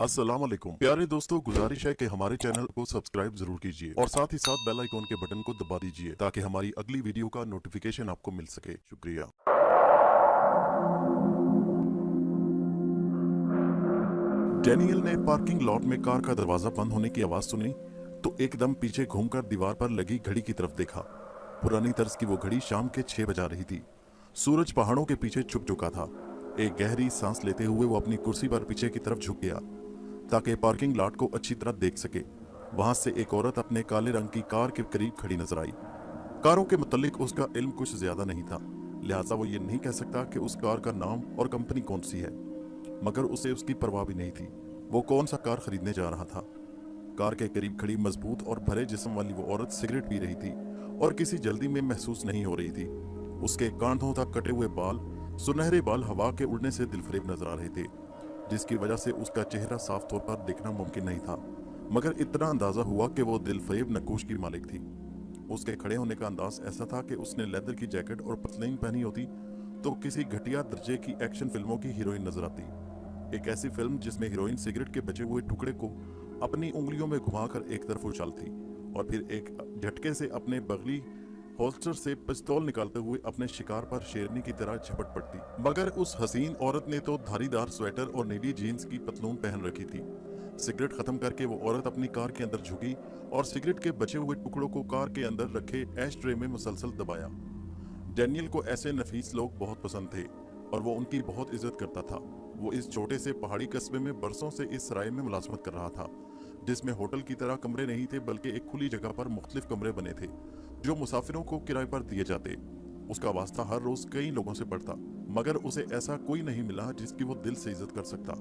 अस्सलाम वालेकुम प्यारे दोस्तों, गुजारिश है कि हमारे चैनल को सब्सक्राइब जरूर कीजिए और साथ ही साथ बेल आइकॉन के बटन को दबा दीजिए ताकि हमारी अगली वीडियो का नोटिफिकेशन आपको मिल सके। शुक्रिया। डैनियल ने पार्किंग लॉट में कार का दरवाजा बंद होने की आवाज सुनी तो एकदम पीछे घूमकर दीवार पर लगी घड़ी की तरफ देखा। पुरानी तर्ज की वो घड़ी शाम के 6 बजा रही थी। सूरज पहाड़ों के पीछे छुप चुका था। एक गहरी सांस लेते हुए वो अपनी कुर्सी पर पीछे की तरफ झुक गया ताकि पार्किंग लॉट को अच्छी तरह देख सके। वहां से एक औरत अपने काले रंग की कार के करीब खड़ी नजर आई। कारों के मुतालिक उसका इल्म कुछ ज्यादा नहीं था, लिहाजा वो ये नहीं कह सकता कि उस कार का नाम और कंपनी कौन सी है, मगर उसे उसकी परवाह भी नहीं थी वो कौन सा कार खरीदने जा रहा था। कार के करीब खड़ी मजबूत और भरे जिस्म वाली वो औरत सिगरेट पी रही थी और किसी जल्दी में महसूस नहीं हो रही थी। उसके कांधों तक कटे हुए बाल, सुनहरे बाल हवा के उड़ने से दिलफरेब नजर आ रहे थे, जिसकी वजह से उसका चेहरा साफ तौर पर देखना मुमकिन नहीं था, मगर इतना अंदाजा हुआ कि वो दिलफरेब नकूश की मालिक थी। उसके खड़े होने का अंदाज ऐसा था कि उसने लेदर की जैकेट और पतलीन पहनी होती तो किसी घटिया दर्जे की एक्शन फिल्मों की हीरोइन नजर आती। एक ऐसी फिल्म जिसमें हीरोइन सिगरेट के बचे हुए टुकड़े को अपनी उंगलियों में घुमाकर एक तरफ उछालती और फिर एक झटके से अपने बगली होल्स्टर से पिस्तौल निकालते हुए अपने शिकार पर शेरनी की तरह झपट पड़ती। मगर उस हसीन औरत ने तो धारीदार स्वेटर और नीली जीन्स की पतलून पहन रखी थी। सिगरेट खत्म करके वो औरत अपनी कार के अंदर झुकी और सिगरेट के बचे हुए टुकड़ों को कार के अंदर रखे एश ट्रे में मुसलसल दबाया। डैनियल को ऐसे नफीस लोग बहुत पसंद थे और वो उनकी बहुत इज्जत करता था। वो इस छोटे से पहाड़ी कस्बे में बरसों से इस सराय में मुलाजमत कर रहा था, जिसमें होटल की तरह कमरे नहीं थे बल्कि एक खुली जगह पर मुख्तलिफ कमरे बने थे जो मुसाफिरों को किराए पर दिए जाते। उसका वास्ता हर रोज कई लोगों से पड़ता, मगर उसे ऐसा कोई नहीं मिला जिसकी वो दिल से इज्जत कर सकता।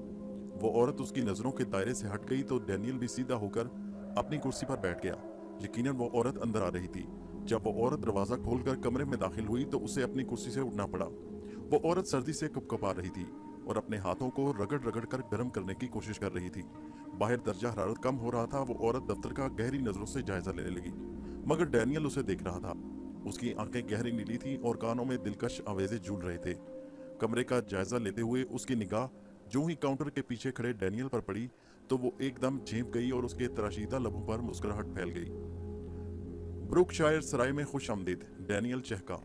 वो औरत उसकी नजरों के दायरे से हट गई तो डैनियल भी सीधा होकर अपनी कुर्सी पर बैठ गया। यकीनन वो औरत अंदर आ रही थी। जब वो औरत दरवाजा खोलकर कमरे में दाखिल हुई तो उसे अपनी कुर्सी से उठना पड़ा। वो औरत सर्दी से कपकपा रही थी और अपने हाथों को रगड़ रगड़ कर गर्म करने की कोशिश कर रही थी। बाहर दर्जा हरारत कम हो रहा था। वो औरत दफ्तर का गहरी नजरों से जायजा लेने लगी, मगर डैनियल उसे देख रहा था। उसकी आंखें गहरी नीली थीं और कानों में दिलकश आवेजे झूल रहे थे। कमरे का जायजा लेते हुए उसकी निगाह जो ही काउंटर के पीछे खड़े डैनियल पर पड़ी तो वो एकदम झेंप गई और उसके तराशीदा लबों पर मुस्कुराहट फैल गई। ब्रुकशायर सराय में खुश आमदीद, डैनियल चहका।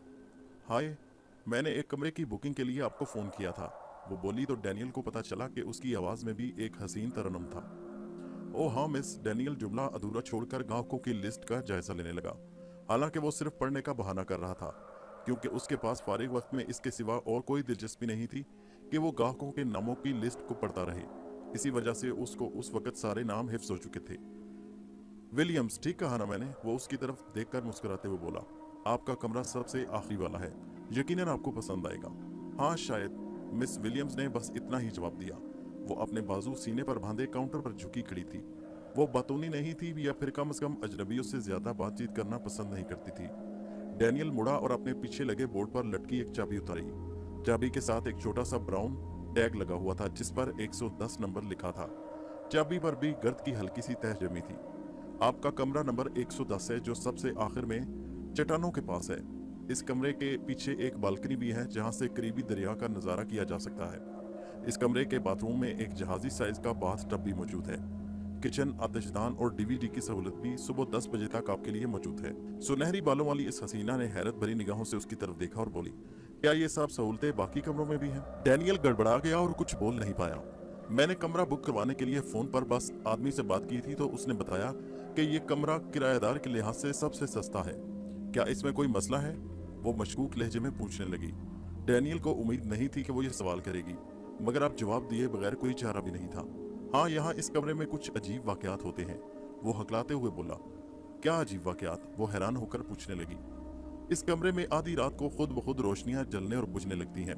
हाय, मैंने एक कमरे की बुकिंग के लिए आपको फ़ोन किया था, वो बोली तो डैनियल को पता चला कि उसकी आवाज़ में भी एक हसीन तरन्नुम था। ओह हाँ मिस, डैनियल जुमला अधूरा छोड़कर ग्राहकों की लिस्ट का जायजा लेने लगा। हालांकि वो सिर्फ पढ़ने का बहाना कर रहा था, क्योंकि उसके पास फारिग वक्त में इसके सिवा और कोई दिलचस्पी नहीं थी कि वो ग्राहकों के नामों की लिस्ट को पढ़ता रहे। इसी वजह से उसको उस वक्त सारे नाम हिफ्ज हो चुके थे। विलियम्स, ठीक कहा ना मैंने, वो उसकी तरफ देखकर मुस्कुराते हुए बोला। आपका कमरा सबसे आखिरी वाला है, यकीनन आपको पसंद आएगा। हाँ शायद, मिस विलियम्स ने बस इतना ही जवाब दिया। वो अपने बाजू सीने पर बांधे काउंटर पर झुकी खड़ी थी। वो बातूनी नहीं थी या फिर कम से कम अजनबियों से ज्यादा बातचीत करना पसंद नहीं करती थी। डैनियल मुड़ा और अपने पीछे लगे बोर्ड पर लटकी एक चाबी उतारी। चाबी के साथ एक छोटा सा ब्राउन टैग लगा हुआ था जिस पर 110 नंबर लिखा था। चाबी पर भी गर्द की हल्की सी तह जमी थी। आपका कमरा नंबर 110 है, जो सबसे आखिर में चट्टानों के पास है। इस कमरे के पीछे एक बालकनी भी है जहां से करीबी दरिया का नजारा किया जा सकता है। इस कमरे के बाथरूम में एक जहाजी साइज का बाथ टब भी मौजूद है। किचन, आतिशदान और डीवीडी की सहूलत भी सुबह 10 बजे तक आपके लिए मौजूद है। सुनहरी बालों वाली इस हसीना ने हैरत भरी निगाहों से उसकी तरफ देखा और बोली, क्या ये सब सहूलतें बाकी कमरों में भी हैं? डैनियल गड़बड़ा गया और कुछ बोल नहीं पाया। मैंने कमरा बुक करवाने के लिए फोन पर बस आदमी से बात की थी तो उसने बताया कि ये कमरा किराएदार के लिहाज से सबसे सस्ता है। क्या इसमें कोई मसला है? वो मशकूक लहजे में पूछने लगी। डैनियल को उम्मीद नहीं थी कि वो ये सवाल करेगी, मगर अब जवाब दिए बगैर कोई चारा भी नहीं था। हाँ, यहाँ इस कमरे में कुछ अजीब वाकयात होते हैं, वो हकलाते हुए बोला। क्या अजीब वाकयात? वो हैरान होकर पूछने लगी। इस कमरे में आधी रात को खुद ब खुद रोशनियां जलने और बुझने लगती हैं,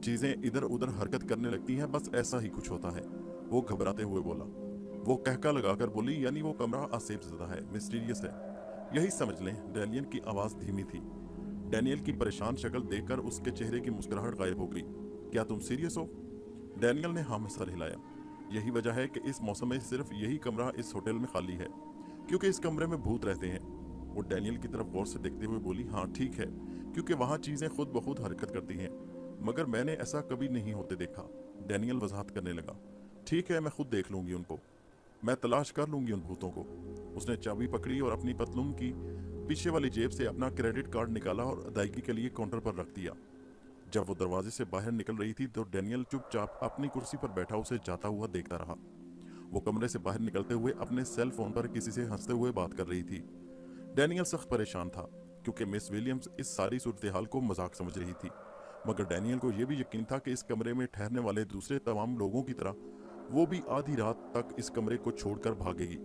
चीजें इधर उधर हरकत करने लगती हैं, बस ऐसा ही कुछ होता है, वो घबराते हुए बोला। वो कहका लगाकर बोली, यानी वो कमरा आसेब ज़दा है, मिस्टीरियस है, यही समझ लें। डैनियल की आवाज़ धीमी थी। डैनियल की परेशान शक्ल देखकर उसके चेहरे की मुस्कुराहट गायब हो गई। क्या तुम सीरियस हो? डैनियल ने हाँ में सर हिलाया। यही वजह है कि इस मौसम में सिर्फ यही कमरा इस होटल में खाली है, क्योंकि इस कमरे में भूत रहते हैं। वो डैनियल की तरफ गौर से देखते हुए बोली, हाँ ठीक है, क्योंकि वहाँ चीज़ें खुद ब खुद हरकत करती हैं, मगर मैंने ऐसा कभी नहीं होते देखा। डैनियल वजाहत करने लगा। ठीक है, मैं खुद देख लूंगी उनको, मैं तलाश कर लूंगी उन भूतों को। उसने चाबी पकड़ी और अपनी पतलून की पीछे वाली जेब से अपना क्रेडिट कार्ड निकाला और अदायगी के लिए काउंटर पर रख दिया। जब वो दरवाजे से बाहर निकल रही थी तो डैनियल चुपचाप अपनी कुर्सी पर बैठा उसे जाता हुआ देखता रहा। वो कमरे से बाहर निकलते हुए अपने सेल फोन पर किसी से हंसते हुए बात कर रही थी। डैनियल सख्त परेशान था क्योंकि मिस विलियम्स इस सारी सूरत हाल को मजाक समझ रही थी, मगर डैनियल को यह भी यकीन था कि इस कमरे में ठहरने वाले दूसरे तमाम लोगों की तरह वो भी आधी रात तक इस कमरे को छोड़कर भागेगी।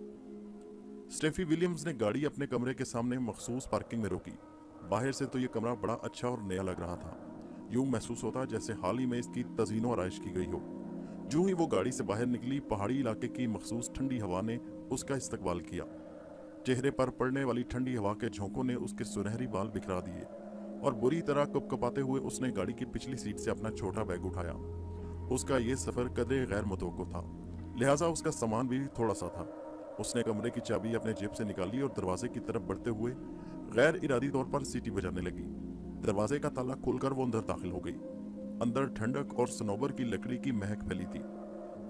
स्टेफी विलियम्स ने गाड़ी अपने कमरे के सामने मखसूस पार्किंग में रोकी। बाहर से तो ये कमरा बड़ा अच्छा और नया लग रहा था। यूं महसूस होता जैसे हाल ही में इसकी तज़ीनो आराइश की गई हो। जो ही वो गाड़ी से बाहर निकली, पहाड़ी इलाके की मखसूस ठंडी हवा ने उसका इस्तकबाल किया। चेहरे पर पड़ने वाली ठंडी हवा के झोंकों ने उसके सुनहरी बाल बिखरा दिए और बुरी तरह कपकपाते हुए उसने गाड़ी की पिछली सीट से अपना छोटा बैग उठाया। उसका ये सफर कदरे गैर मुतवक्को था, लिहाजा उसका सामान भी थोड़ा सा था। उसने कमरे की चाबी अपने जेब से निकाली और दरवाजे की तरफ बढ़ते हुए गैर इरादी तौर पर सीटी बजाने लगी। दरवाजे का ताला खोलकर वो अंदर दाखिल हो गई। अंदर ठंडक और सनोबर की लकड़ी की महक फैली थी।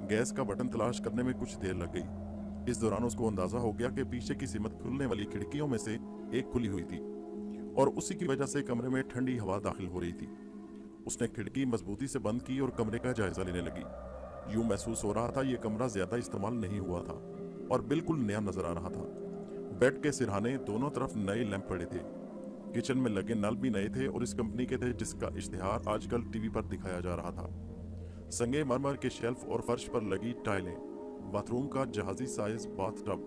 गैस का बटन तलाश करने में कुछ देर लग गई। इस दौरान उसको अंदाजा हो गया कि पीछे की सिमत खुलने वाली खिड़कियों में से एक खुली हुई थी और उसी की वजह से कमरे में ठंडी हवा दाखिल हो रही थी। उसने खिड़की मजबूती से बंद की और कमरे का जायजा लेने लगी। यूं महसूस हो रहा था ये कमरा ज्यादा इस्तेमाल नहीं हुआ था और बिल्कुल नया नजर आ रहा था। बेड के सिरहाने दोनों तरफ नए लैंप पड़े थे। किचन में लगे नल भी नए थे और इस कंपनी के थे जिसका इश्तिहार आजकल टीवी पर दिखाया जा रहा था। संगे मरमर के शेल्फ और फर्श पर लगी टाइलें, बाथरूम का जहाजी साइज बाथटब,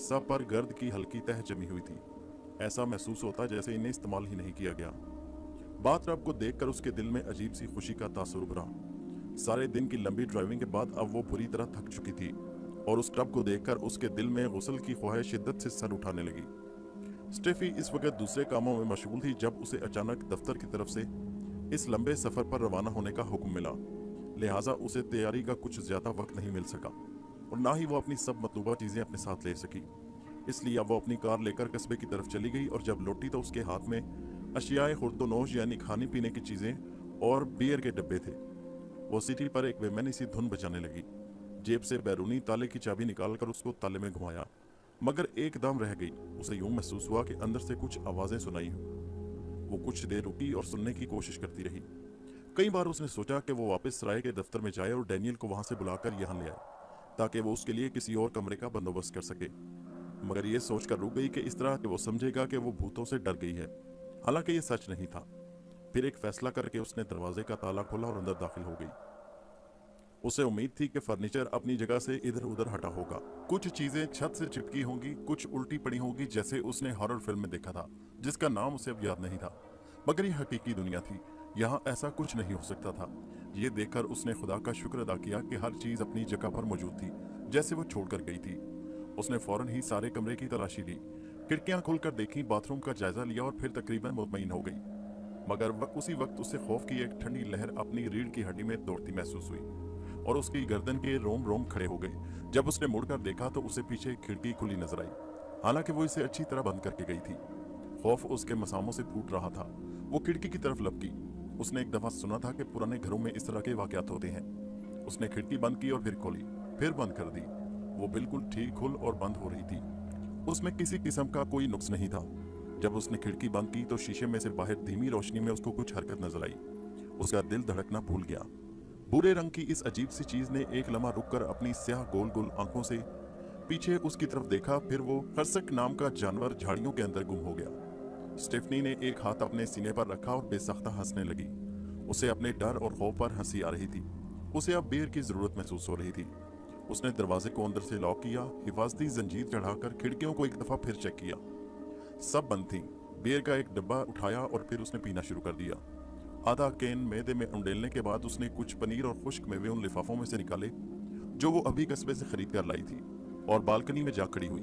सब पर गर्द की हल्की तह जमी हुई थी। ऐसा महसूस होता जैसे इन्हें इस्तेमाल ही नहीं किया गया। बाथटब को देखकर उसके दिल में अजीब सी खुशी का तासुर उभरा। सारे दिन की लंबी ड्राइविंग के बाद अब वो बुरी तरह थक चुकी थी और उस टब को देखकर उसके दिल में गुस्ल की ख्वाहिश शिद्दत से सर उठाने लगी। स्टेफी इस वक्त दूसरे कामों में मशगूल थी जब उसे अचानक दफ्तर की तरफ से इस लंबे सफर पर रवाना होने का हुक्म मिला। लिहाजा उसे तैयारी का कुछ ज्यादा वक्त नहीं मिल सका और ना ही वो अपनी सब मतलूबा चीजें अपने साथ ले सकी। इसलिए अब वो अपनी कार लेकर कस्बे की तरफ चली गई और जब लौटी तो उसके हाथ में अशियाए खुर्दोनोश यानी खाने पीने की चीजें और बियर के डब्बे थे। वो सीटी पर एक बेमैनी सी धुन बजाने लगी। जेब से बैरूनी ताले की चाबी निकालकर उसको ताले में घुमाया, मगर एकदम रह गई। उसे यूं महसूस हुआ कि अंदर से कुछ आवाजें सुनाई हो। वो कुछ देर रुकी और सुनने की कोशिश करती रही। कई बार उसने सोचा कि वो वापस सराय के दफ्तर में जाए और डैनियल को वहां से बुलाकर यहाँ ले आए ताकि वो उसके लिए किसी और कमरे का बंदोबस्त कर सके, मगर ये सोचकर रुक गई कि इस तरह कि वो समझेगा कि वो भूतों से डर गई है। हालांकि ये सच नहीं था। फिर एक फैसला करके उसने दरवाजे का ताला खोला और अंदर दाखिल हो गई। उसे उम्मीद थी कि फर्नीचर अपनी जगह से इधर उधर हटा होगा, कुछ चीजें छत से चिपकी होंगी, कुछ उल्टी पड़ी होंगी जैसे उसने हॉरर फिल्म में देखा था जिसका नाम उसे अब याद नहीं था। मगर ये हकीकी दुनिया थी, यहाँ ऐसा कुछ नहीं हो सकता था। ये देखकर उसने खुदा का शुक्र अदा किया कि हर चीज अपनी जगह पर मौजूद थी जैसे वो छोड़कर गई थी। उसने फौरन ही सारे कमरे की तलाशी ली, खिड़कियां खोलकर देखी, बाथरूम का जायजा लिया और फिर तकरीबन मुतमईन हो गई। मगर उसी वक्त उसे खौफ की एक ठंडी लहर अपनी रीढ़ की हड्डी में दौड़ती महसूस हुई और उसकी गर्दन के रोम रोम खड़े हो गए। जब उसने मुड़कर देखा तो उसे पीछे खिड़की खुली नजर आई, हालांकि वो इसे अच्छी तरह बंद करके गई थी। खौफ उसके मसामों से फूट रहा था। वो खिड़की की तरफ लपकी। उसने एक दफा सुना था कि पुराने घरों में इस तरह के वाकयात होते हैं। उसने खिड़की बंद की और फिर खोली, फिर बंद कर दी। वो बिल्कुल ठीक खुल और बंद हो रही थी। उसमें किसी किस्म का कोई नुक्स नहीं था। जब उसने खिड़की बंद की तो शीशे में से बाहर धीमी रोशनी में उसको कुछ हरकत नजर आई। उसका दिल धड़कना भूल गया। भूरे रंग की इस अजीब सी चीज ने एक लम्हा रुककर अपनी स्याह गोल गोल आंखों से पीछे उसकी तरफ देखा। फिर वो खरसक नाम का जानवर झाड़ियों के अंदर गुम हो गया। स्टेफनी ने एक हाथ अपने सीने पर रखा और बेसख्ता हंसने लगी। उसे अपने डर और खौफ पर हंसी आ रही थी। उसे अब बेर की जरूरत महसूस हो रही थी। उसने दरवाजे को अंदर से लॉक किया, हिफाजती जंजीर चढ़ाकर खिड़कियों को एक दफा फिर चेक किया। सब बंद थी। बियर का एक डब्बा उठाया और फिर उसने पीना शुरू कर दिया। आधा कैन मैदे में उंडेलने के बाद उसने कुछ पनीर और खुश्क मेवे उन लिफाफों में से निकाले जो वो अभी कस्बे से खरीद कर लाई थी और बालकनी में जा खड़ी हुई।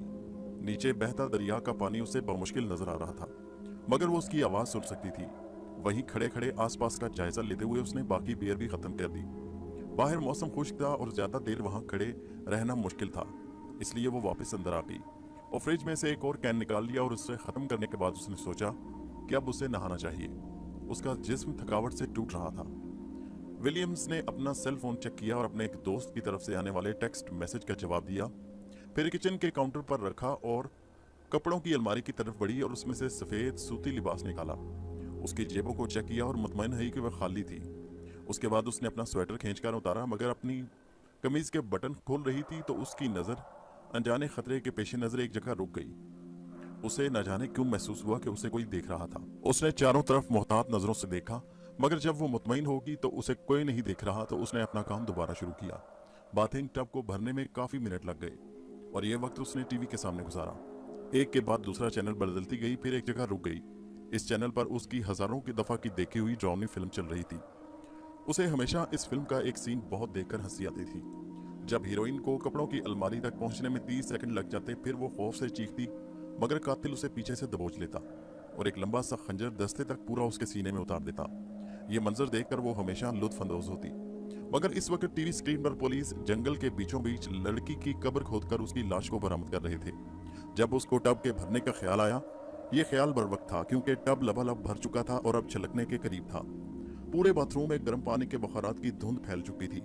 नीचे बहता दरिया का पानी उसे बमुश्किल नजर आ रहा था, मगर वो उसकी आवाज सुन सकती थी। वहीं खड़े खड़े आसपास का जायजा लेते हुए उसने बाकी बियर भी खत्म कर दी। बाहर मौसम खुश्क था और ज्यादा देर वहां खड़े रहना मुश्किल था, इसलिए वो वापस अंदर आ गई और फ्रिज में से एक और कैन निकाल लिया और उससे खत्म करने के बाद उसने सोचा कि अब उसे नहाना चाहिए। उसका जिस्म थकावट से टूट रहा था। विलियम्स ने अपना सेल फोन चेक किया और अपने एक दोस्त की तरफ से आने वाले टेक्स्ट मैसेज का जवाब दिया। फिर किचन के काउंटर पर रखा और कपड़ों की अलमारी की तरफ बढ़ी और उसमें से सफ़ेद सूती लिबास निकाला। उसकी जेबों को चेक किया और मुतमईन हुई कि वह खाली थी। उसके बाद उसने अपना स्वेटर खींचकर उतारा, मगर अपनी कमीज के बटन खोल रही थी तो उसकी नज़र अनजाने खतरे के पेश नज़र एक जगह रुक गई। उसे न जाने क्यों महसूस हुआ कि उसे कोई देख रहा था। उसने चारों तरफ मोहतात नजरों से देखा, मगर जब वो मुतमईन होगी तो उसे कोई नहीं देख रहा तो उसने अपना काम दोबारा शुरू किया। बाथिंग टब को भरने में काफी मिनट लग गए और ये वक्त उसने टीवी के सामने गुजारा। एक के बाद दूसरा चैनल बदलती गई, फिर एक जगह रुक गई। इस चैनल पर उसकी हजारों की दफा की देखी हुई ड्रावनी फिल्म चल रही थी। उसे हमेशा इस फिल्म का एक सीन बहुत देखकर हंसी आती थी। जब हीरोइन को कपड़ों की अलमारी तक पहुंचने में 30 सेकंड लग जाते, फिर वो खौफ से चीखती, मगर कातिल उसे पीछे से दबोच लेता और एक लंबा सा खंजर दस्ते तक पूरा उसके सीने में उतार देता। ये मंजर देखकर वो हमेशा लुत्फ अंदोज होती। मगर इस वक्त टीवी स्क्रीन पर पुलिस जंगल के बीचों बीच लड़की की कब्र खोदकर उसकी लाश को बरामद कर रहे थे। जब उसको टब के भरने का ख्याल आया, ये ख्याल बरवक्त था क्योंकि टब लबालब भर चुका था और अब छलकने के करीब था। पूरे बाथरूम में गर्म पानी के बखारात की धुंध फैल चुकी थी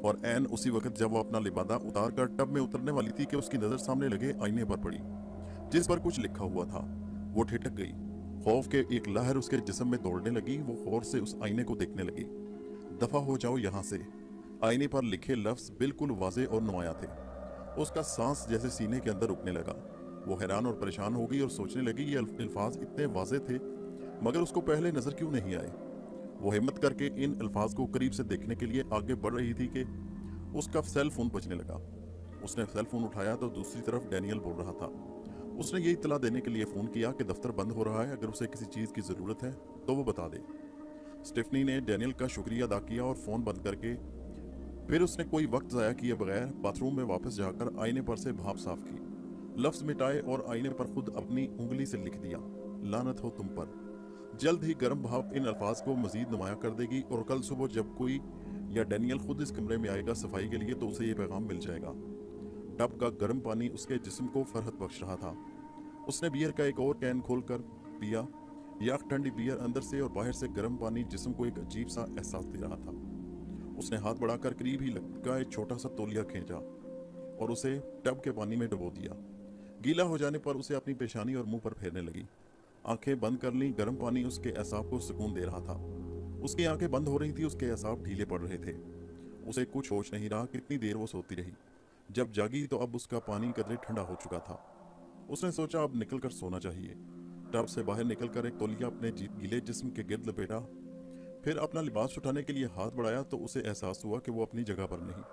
और ऐन उसी वक्त जब वो अपना लिबादा उतार कर टब में उतरने वाली थी कि उसकी नजर सामने लगे आईने पर पड़ी, जिस पर कुछ लिखा हुआ था। वो ठिठक गई। खौफ के एक लहर उसके जिस्म में दौड़ने लगी। वो गौर से उस आईने को देखने लगी। दफा हो जाओ यहाँ से। आईने पर लिखे लफ्ज बिल्कुल वाजे और नुमाया थे। उसका सांस जैसे सीने के अंदर रुकने लगा। वो हैरान और परेशान हो गई और सोचने लगी ये अल्फाज इतने वाजे थे, मगर उसको पहले नजर क्यों नहीं आए। वो हिम्मत करके इन अल्फाज को करीब से देखने के लिए आगे बढ़ रही थी कि उसका सेल फोन बजने लगा। उसने सेल फोन उठाया तो दूसरी तरफ डैनियल बोल रहा था। उसने ये इत्तला देने के लिए फोन किया कि दफ्तर बंद हो रहा है, अगर उसे किसी चीज की जरूरत है तो वो बता दे। स्टेफनी ने डैनियल का शुक्रिया अदा किया और फोन बंद करके फिर उसने कोई वक्त जाया किए बगैर बाथरूम में वापस जाकर आईने पर से भाप साफ की, लफ्ज मिटाए और आईने पर खुद अपनी उंगली से लिख दिया, लानत हो तुम पर। जल्द ही गर्म भाप इन अल्फाज को मजीद नुमाया कर देगी और कल सुबह जब कोई या डैनियल खुद इस कमरे में आएगा सफाई के लिए तो उसे ये पैगाम मिल जाएगा। टब का गर्म पानी उसके जिस्म को फरहत बख्श रहा था। उसने बियर का एक और कैन खोलकर पिया। याक ठंडी बियर अंदर से और बाहर से गर्म पानी जिस्म को एक अजीब सा एहसास दे रहा था। उसने हाथ बढ़ाकर करीब ही लगा एक छोटा सा तौलिया खींचा और उसे टब के पानी में डुबो दिया। गीला हो जाने पर उसे अपनी पेशानी और मुंह पर फेरने लगी। आंखें बंद कर ली। गर्म पानी उसके एसाब को सुकून दे रहा था। उसकी आंखें बंद हो रही थी, उसके एसाब ढीले पड़ रहे थे। उसे कुछ होश नहीं रहा कितनी देर वो सोती रही। जब जागी तो अब उसका पानी कदरे ठंडा हो चुका था। उसने सोचा अब निकलकर सोना चाहिए। टब से बाहर निकलकर एक तौलिया अपने गीले जिस्म के गिर्द लपेटा, फिर अपना लिबास उठाने के लिए हाथ बढ़ाया तो उसे एहसास हुआ कि वो अपनी जगह पर नहीं,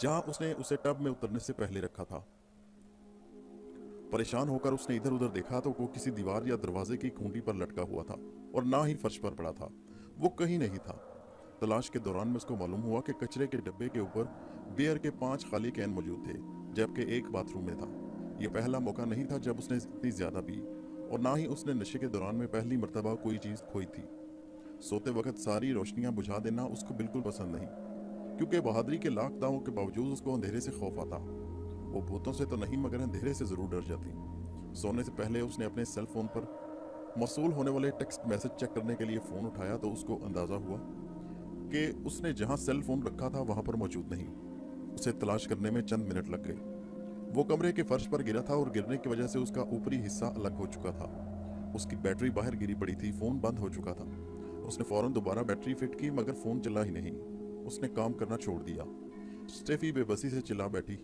जहां उसने उसे टब में उतरने से पहले रखा था। परेशान होकर उसने इधर उधर देखा तो वो किसी दीवार या दरवाजे की खूंटी पर लटका हुआ था और ना ही फर्श पर पड़ा था। वो कहीं नहीं था। तलाश के दौरान में उसको मालूम हुआ कि कचरे के डब्बे के ऊपर बियर के 5 खाली कैन मौजूद थे, जबकि एक बाथरूम में था। यह पहला मौका नहीं था जब उसने इतनी ज्यादा पी और ना ही उसने नशे के दौरान में पहली मर्तबा कोई चीज खोई थी। सोते वक्त सारी रोशनियां बुझा देना उसको बिल्कुल पसंद नहीं, क्योंकि बहादुरी के लाख दावों के बावजूद उसको अंधेरे से खौफ आता। वो भूतों से तो नहीं मगर अंधेरे से जरूर डर जाती। सोने से पहले उसने अपने सेल फोन पर मौसूल होने वाले टेक्स्ट मैसेज चेक करने के लिए फोन उठाया तो उसको अंदाजा हुआ कि उसने जहां सेल फोन रखा था वहां पर मौजूद नहीं। उसे तलाश करने में चंद मिनट लग गए। वो कमरे के फर्श पर गिरा था और गिरने की वजह से उसका ऊपरी हिस्सा अलग हो चुका था। उसकी बैटरी बाहर गिरी पड़ी थी। फोन बंद हो चुका था। उसने फौरन दोबारा बैटरी फिट की मगर फोन चला ही नहीं। उसने काम करना छोड़ दिया। स्टेफी बेबसी से चिल्ला बैठी।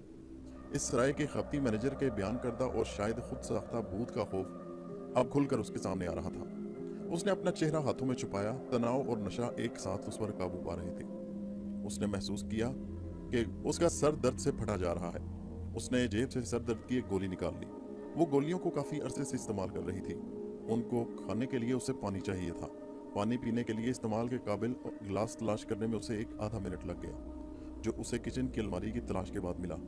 इस सराय के खपती मैनेजर के बयान करदा और शायद खुद साख्ता भूत का खौफ अब खुलकर उसके सामने आ रहा था। उसने अपना चेहरा हाथों में छुपाया। तनाव और नशा एक साथ उस पर काबू पा रहे थे। उसने महसूस किया कि उसका सर दर्द से फटा जा रहा है। उसने जेब से सर दर्द की एक गोली निकाल ली। वो गोलियों को काफी अरसे से इस्तेमाल कर रही थी। उनको खाने के लिए उसे पानी चाहिए था। पानी पीने के लिए इस्तेमाल के काबिल गिलास तलाश करने में उसे एक आधा मिनट लग गया, जो उसे किचन की अलमारी की तलाश के बाद मिला।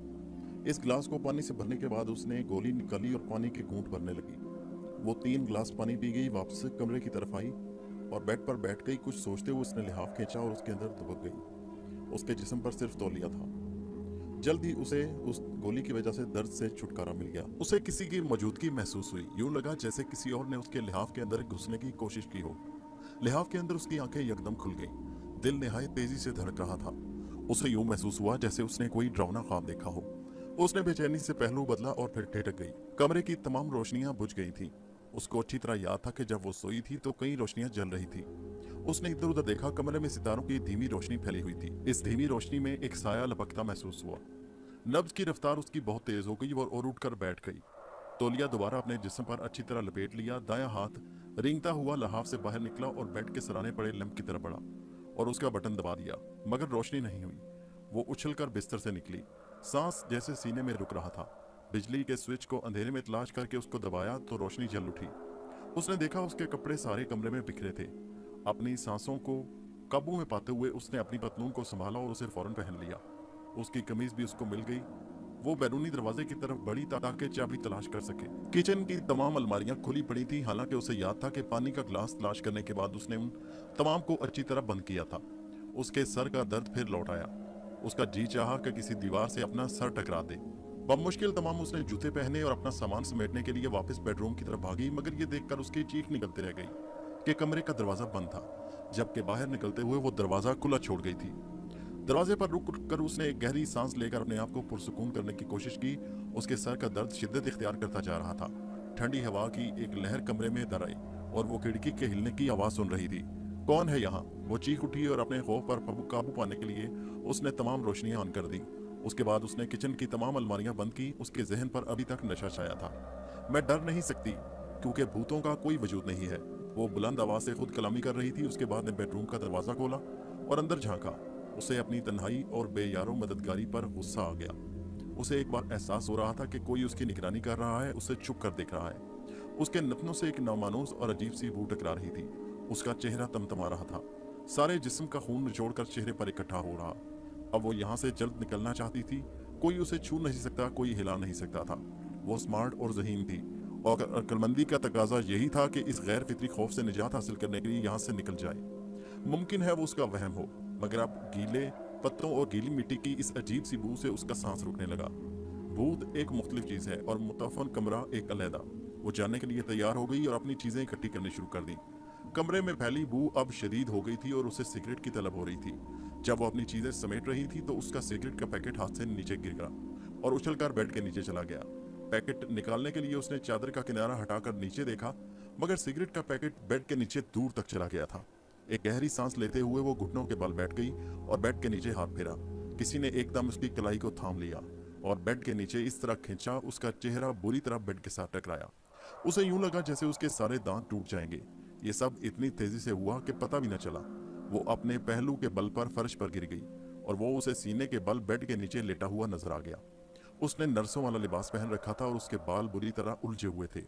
इस गिलास को पानी से भरने के बाद उसने गोली निकाली और पानी के घूंट भरने लगी। वो 3 गिलास पानी पी गई, वापस कमरे की तरफ आई और बेड पर बैठ गई। कुछ सोचते हुए उसने लिहाफ खींचा और उसके अंदर दुबक गई। उसके जिस्म पर सिर्फ तौलिया था। जल्द ही उसे उस गोली की वजह से दर्द से छुटकारा मिल गया। उसे किसी की मौजूदगी महसूस हुई। यूं लगा जैसे किसी और ने उसके लिहाफ के अंदर घुसने की कोशिश की हो। लिहाफ के अंदर उसकी आंखें यकदम खुल गईं। दिल निहायत तेजी से धड़क रहा था। उसे यूं महसूस हुआ जैसे उसने कोई डरावना ख्वाब देखा हो। उसने बेचैनी से पहलू बदला और फिर ठिठक गई। कमरे की तमाम रोशनियां बुझ गई थीं। उसको अच्छी तरह याद था कि जब वो सोई थी तो कई रोशनियां जल रही थी। उसने इधर उधर देखा, कमरे में सितारों की धीमी रोशनी फैली हुई थी। इस धीमी रोशनी में एक साया लपकता महसूस हुआ। नब्ज की रफ्तार उसकी बहुत तेज हो गई और उठकर बैठ गई। तौलिया दोबारा अपने जिस्म पर अच्छी तरह लपेट लिया। दायां हाथ रेंगता हुआ लहाफ से बाहर निकला और बेड के सराने पड़े लैंप की तरफ बढ़ा और उसका बटन दबा दिया, मगर रोशनी नहीं हुई। वो उछलकर बिस्तर से निकली। सांस जैसे सीने में रुक रहा था। बिजली के स्विच को अंधेरे में तलाश करके उसको दबाया तो रोशनी जल उठी। उसने देखा उसके कपड़े सारे कमरे में बिखरे थे। अपनी सांसों को काबू में पाते हुए उसने अपनी पतलून को संभाला और उसे फौरन पहन लिया। उसकी कमीज भी उसको मिल गई। वो बैरूनी दरवाजे की तरफ बढ़ी ताकि चाबी तलाश कर सके। किचन की तमाम अलमारियां खुली पड़ी थी। हालांकि उसे याद था कि पानी का ग्लास तलाश करने के बाद उसने उन तमाम को अच्छी तरह बंद किया था। उसके सर का दर्द फिर लौट आया। उसका जी चाहा कि किसी दीवार से अपना सर टकरा दे। बमुश्किल तमाम उसने जूते पहने और अपना सामान समेटने के लिए वापस बेडरूम की तरफ भागी, मगर ये देखकर उसकी चीख निकलती रह गई कि कमरे का दरवाजा बंद था, जबकि बाहर निकलते हुए वो दरवाजा खुला छोड़ गई थी। दरवाजे पर रुक कर उसने एक गहरी सांस लेकर अपने आप को पुरसुकून करने की कोशिश की। उसके सर का दर्द शिद्दत इख्तियार करता जा रहा था। ठंडी हवा की एक लहर कमरे में दर आई और वो खिड़की के हिलने की आवाज सुन रही थी। कौन है यहाँ? वो चीख उठी और अपने खौफ पर काबू पाने के लिए उसने तमाम रोशनियां ऑन कर दी। उसके बाद उसने किचन की तमाम अलमारियां बंद की। उसके जहन पर अभी तक नशा छाया था। मैं डर नहीं सकती क्योंकि भूतों का कोई वजूद नहीं है। वो बुलंद आवाज से खुद कलामी कर रही थी। उसके बाद ने बेडरूम का दरवाजा खोला और अंदर झांका। उसे अपनी तन्हाई और बेयारो मददगारी पर गुस्सा आ गया। उसे एक बार एहसास हो रहा था कि कोई उसकी निगरानी कर रहा है, उसे छुप कर देख रहा है। उसके नथनों से एक नामानूस और अजीब सी बू टकरा रही थी। उसका चेहरा तमतमा रहा था। सारे जिस्म का खून निचोड़कर चेहरे पर इकट्ठा हो रहा। अब वो यहाँ से जल्द निकलना चाहती थी। कोई उसे छू नहीं सकता, कोई हिला नहीं सकता था। वो स्मार्ट और ज़हीन थी और अक्लमंदी का तकाजा यही था कि इस गैर फितरी खौफ से निजात हासिल करने के लिए यहाँ से निकल जाए। मुमकिन है वो उसका वहम हो, मगर अब गीले पत्तों और गीली मिट्टी की इस अजीब सी बू से उसका सांस रुकने लगा। भूत एक मुख्तलिफ चीज़ है और मुतफन कमरा एक अलहदा। वो जानने के लिए तैयार हो गई और अपनी चीज़ें इकट्ठी करनी शुरू कर दी। कमरे में फैली बू अब शदीद हो गई थी और उसे सिगरेट की तलब हो रही थी। जब वो अपनी चीज़ें समेट रही थी तो उसका सिगरेट का पैकेट हाथ से नीचे गिर गया और उछलकर बेड के नीचे चला गया। पैकेट निकालने के लिए उसने चादर का किनारा हटाकर नीचे देखा, मगर सिगरेट का पैकेट बेड के नीचे दूर तक चला गया था। एक गहरी सांस लेते हुए वो घुटनों के बल बैठ गई और बेड के नीचे हाथ फेरा। किसी ने एकदम उसकी कलाई को थाम लिया और बेड के नीचे इस तरह खींचा, उसका चेहरा बुरी तरह बेड के साथ टकराया। उसे यूं लगा जैसे उसके सारे दांत टूट जाएंगे। ये सब इतनी तेजी से हुआ कि पता भी न चला। वो अपने पहलू के बल पर फर्श पर गिर गई और वो उसे सीने के बल बेड के नीचे लेटा हुआ नजर आ गया। उसने नर्सों वाला लिबास पहन रखा था और उसके बाल बुरी तरह उलझे हुए थे।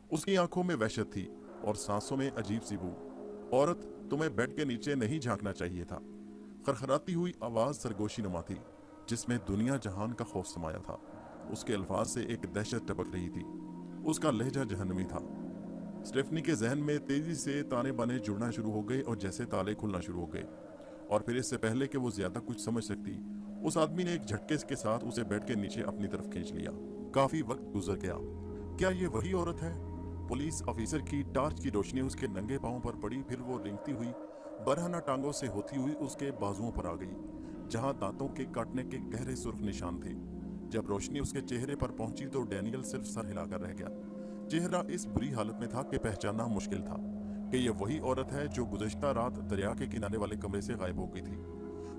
उसकी आंखों में वहशत थी और सांसों में अजीब सी बू। औरत, तुम्हें बेड के नीचे नहीं झांकना चाहिए था। खरखराती हुई आवाज सरगोशी नुमा थी, जिसमें दुनिया जहान का खौफ समाया था। उसके अल्फाज से एक दहशत टपक रही थी। उसका लहजा जहन्नमी था। स्टेफनी के जहन में तेजी से ताने बाने जुड़ना शुरू हो गए और जैसे ताले खुलना शुरू हो गए। और फिर इससे पहले कि वो ज्यादा कुछ समझ सकती, उस आदमी ने एक झटके के साथ उसे बेड के नीचे अपनी तरफ खींच लिया। काफी वक्त गुजर गया। क्या ये वही औरत है? पुलिस ऑफिसर की टार्च की रोशनी उसके नंगे पांवों पर पड़ी। फिर वो रेंगती हुई बरहना टांगों से होती हुई उसके बाजुओं पर आ गई, जहां दांतों के काटने के गहरे सुर्ख निशान थे। जब रोशनी उसके चेहरे पर पहुंची तो डैनियल सिर्फ सर हिलाकर रह गया। चेहरा इस बुरी हालत में था कि पहचानना मुश्किल था कि यह वही औरत है जो गुज़श्ता रात दरिया के किनारे वाले कमरे से गायब हो गई थी।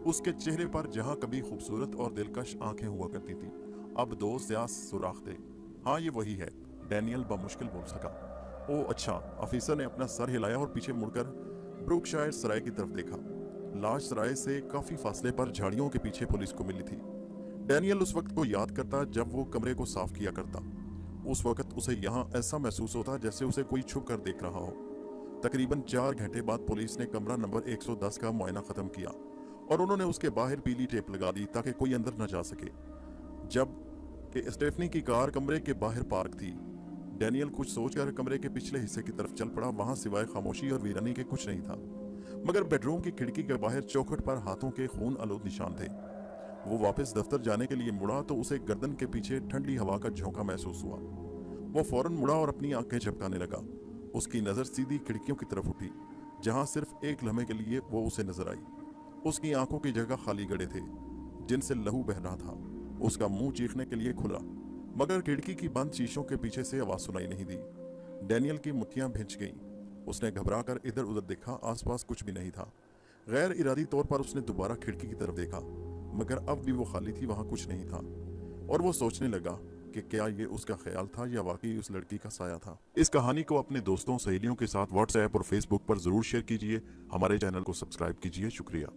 उसके चेहरे पर जहां कभी खूबसूरत और दिलकश आंखें हुआ करती थी, अब दो स्याह सुराख थे। हाँ, ये वही है, डैनियल बमुश्किल बोल सका। ओ अच्छा। ऑफिसर ने अपना सर हिलाया और पीछे मुड़कर ब्रुकशायर सराय की तरफ देखा। लाश सराय से काफी फासले पर झाड़ियों के पीछे पुलिस को मिली थी। डैनियल उस वक्त को याद करता जब वो कमरे को साफ किया करता। उस वक्त उसे यहाँ ऐसा महसूस होता जैसे उसे कोई छुप कर देख रहा हो। तकरीबन 4 घंटे बाद पुलिस ने कमरा नंबर 110 का मुआयना खत्म किया और उन्होंने उसके बाहर पीली टेप लगा दी ताकि कोई अंदर न जा सके। जब कि स्टेफनी की कार कमरे के बाहर पार्क थी। डैनियल कुछ सोचकर कमरे के पिछले हिस्से की तरफ चल पड़ा। वहां सिवाय खामोशी और वीरानी के कुछ नहीं था, मगर बेडरूम की खिड़की के बाहर चौखट पर हाथों के खून आलूद निशान थे। वो वापस दफ्तर जाने के लिए मुड़ा तो उसे गर्दन के पीछे ठंडी हवा का झोंका महसूस हुआ। वो फौरन मुड़ा और अपनी आंखें झपकाने लगा। उसकी नजर सीधी खिड़कियों की तरफ उठी, जहां सिर्फ एक लम्हे के लिए वो उसे नजर आई। उसकी आंखों की जगह खाली गड्ढे थे जिनसे लहू बह रहा था। उसका मुंह चीखने के लिए खुला, मगर खिड़की की बंद शीशों के पीछे से आवाज सुनाई नहीं दी। डैनियल की मुट्ठियां भिंच गईं। उसने घबरा कर इधर उधर देखा, आसपास कुछ भी नहीं था। गैर इरादी तौर पर उसने दोबारा खिड़की की तरफ देखा, मगर अब भी वो खाली थी, वहां कुछ नहीं था। और वो सोचने लगा कि क्या ये उसका ख्याल था या वाकई उस लड़की का साया था। इस कहानी को अपने दोस्तों सहेलियों के साथ व्हाट्सएप और फेसबुक पर जरूर शेयर कीजिए। हमारे चैनल को सब्सक्राइब कीजिए। शुक्रिया।